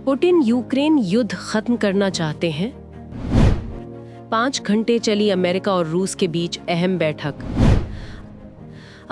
Putin Ukraine युद्ध खत्म करना चाहते हैं। 5 घंटे चली अमेरिका और रूस के बीच अहम बैठक।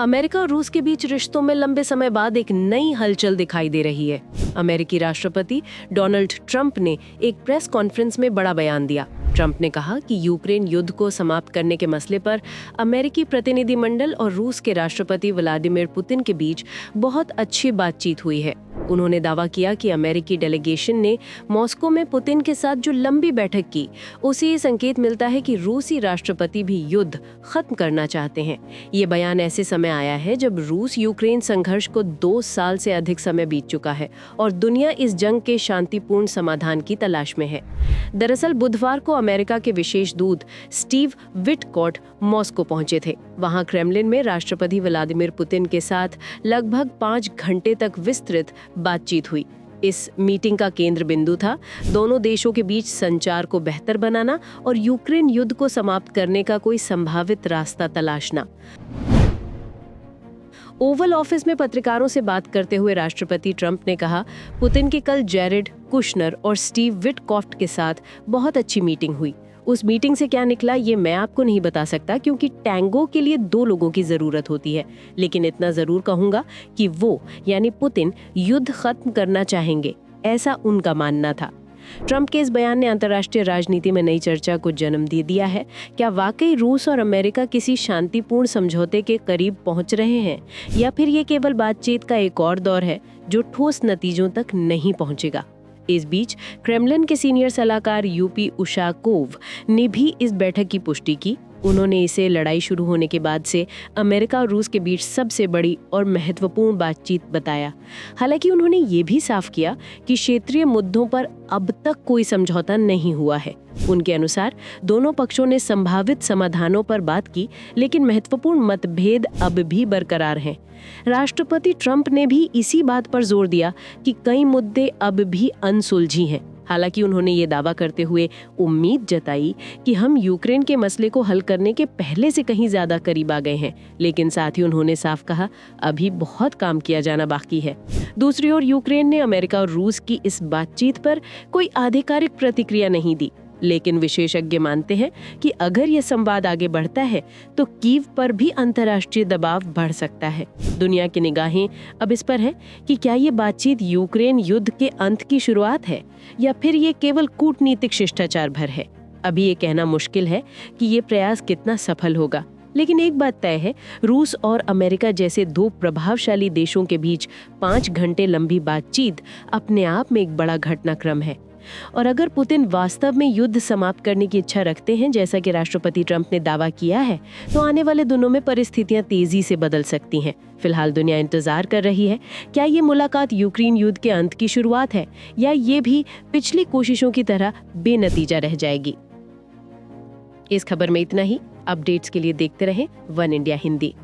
अमेरिका और रूस के बीच रिश्तों में लंबे समय बाद एक नई हलचल दिखाई दे रही है। अमेरिकी राष्ट्रपति डोनाल्ड ट्रंप ने एक प्रेस कॉन्फ्रेंस में बड़ा बयान दिया। ट्रंप ने कहा कि यूक्रेन युद्ध को समाप्त करने के मसले पर अमेरिकी प्रतिनिधिमंडल और रूस के राष्ट्रपति व्लादिमीर पुतिन के बीच बहुत अच्छी बातचीत हुई है। उन्होंने दावा किया कि अमेरिकी डेलीगेशन ने मॉस्को में पुतिन के साथ जो लंबी बैठक की, उसे ये संकेत मिलता है कि रूसी राष्ट्रपति भी युद्ध खत्म करना चाहते हैं। ये बयान ऐसे समय आया है जब रूस यूक्रेन संघर्ष को 2 साल से अधिक समय बीत चुका है और दुनिया इस जंग के शांतिपूर्ण समाधान की तलाश में है। दरअसल बुधवार को अमेरिका के विशेष दूत स्टीव विटकॉट मॉस्को पहुंचे थे। वहां क्रेमलिन में राष्ट्रपति व्लादिमीर पुतिन के साथ लगभग 5 घंटे तक विस्तृत बातचीत हुई। इस मीटिंग का केंद्र बिंदु था दोनों देशों के बीच संचार को बेहतर बनाना और यूक्रेन युद्ध को समाप्त करने का कोई संभावित रास्ता तलाशना। ओवल ऑफिस में पत्रकारों से बात करते हुए राष्ट्रपति ट्रंप ने कहा, पुतिन की कल जेरेड कुशनर और स्टीव विटकॉफ्ट के साथ बहुत अच्छी मीटिंग हुई। उस मीटिंग से क्या निकला ये मैं आपको नहीं बता सकता, क्योंकि टैंगो के लिए 2 लोगों की जरूरत होती है। लेकिन इतना जरूर कहूंगा कि वो यानी पुतिन युद्ध खत्म करना चाहेंगे, ऐसा उनका मानना था। ट्रंप के इस बयान ने अंतर्राष्ट्रीय राजनीति में नई चर्चा को जन्म दे दिया है। क्या वाकई रूस और अमेरिका किसी शांतिपूर्ण समझौते के करीब पहुंच रहे हैं, या फिर ये केवल बातचीत का एक और दौर है जो ठोस नतीजों तक नहीं पहुंचेगा? इस बीच क्रेमलिन के सीनियर सलाहकार यूपी उशाकोव ने भी इस बैठक की पुष्टि की। उन्होंने इसे लड़ाई शुरू होने के बाद से अमेरिका और रूस के बीच सबसे बड़ी और महत्वपूर्ण बातचीत बताया। हालांकि उन्होंने ये भी साफ किया कि क्षेत्रीय मुद्दों पर अब तक कोई समझौता नहीं हुआ है। उनके अनुसार दोनों पक्षों ने संभावित समाधानों पर बात की, लेकिन महत्वपूर्ण मतभेद अब भी बरकरार हैं। राष्ट्रपति ट्रंप ने भी इसी बात पर जोर दिया कि कई मुद्दे अब भी अनसुलझी हैं। हालांकि उन्होंने ये दावा करते हुए उम्मीद जताई कि हम यूक्रेन के मसले को हल करने के पहले से कहीं ज्यादा करीब आ गए हैं। लेकिन साथ ही उन्होंने साफ कहा, अभी बहुत काम किया जाना बाकी है। दूसरी ओर यूक्रेन ने अमेरिका और रूस की इस बातचीत पर कोई आधिकारिक प्रतिक्रिया नहीं दी, लेकिन विशेषज्ञ मानते हैं कि अगर यह संवाद आगे बढ़ता है तो कीव पर भी अंतर्राष्ट्रीय दबाव बढ़ सकता है। दुनिया की निगाहें अब इस पर है कि क्या ये बातचीत यूक्रेन युद्ध के अंत की शुरुआत है, या फिर ये केवल कूटनीतिक शिष्टाचार भर है। अभी ये कहना मुश्किल है कि ये प्रयास कितना सफल होगा। लेकिन एक बात तय है, रूस और अमेरिका जैसे 2 प्रभावशाली देशों के बीच 5 घंटे लंबी बातचीत अपने आप में एक बड़ा घटनाक्रम है। और अगर पुतिन वास्तव में युद्ध समाप्त करने की इच्छा रखते हैं, जैसा कि राष्ट्रपति ट्रंप ने दावा किया है, तो आने वाले दिनों में परिस्थितियां तेजी से बदल सकती हैं। फिलहाल दुनिया इंतजार कर रही है, क्या ये मुलाकात यूक्रेन युद्ध के अंत की शुरुआत है, या ये भी पिछली कोशिशों की तरह बेनतीजा रह जाएगी। इस खबर में इतना ही। अपडेट्स के लिए देखते रहें वन इंडिया हिंदी।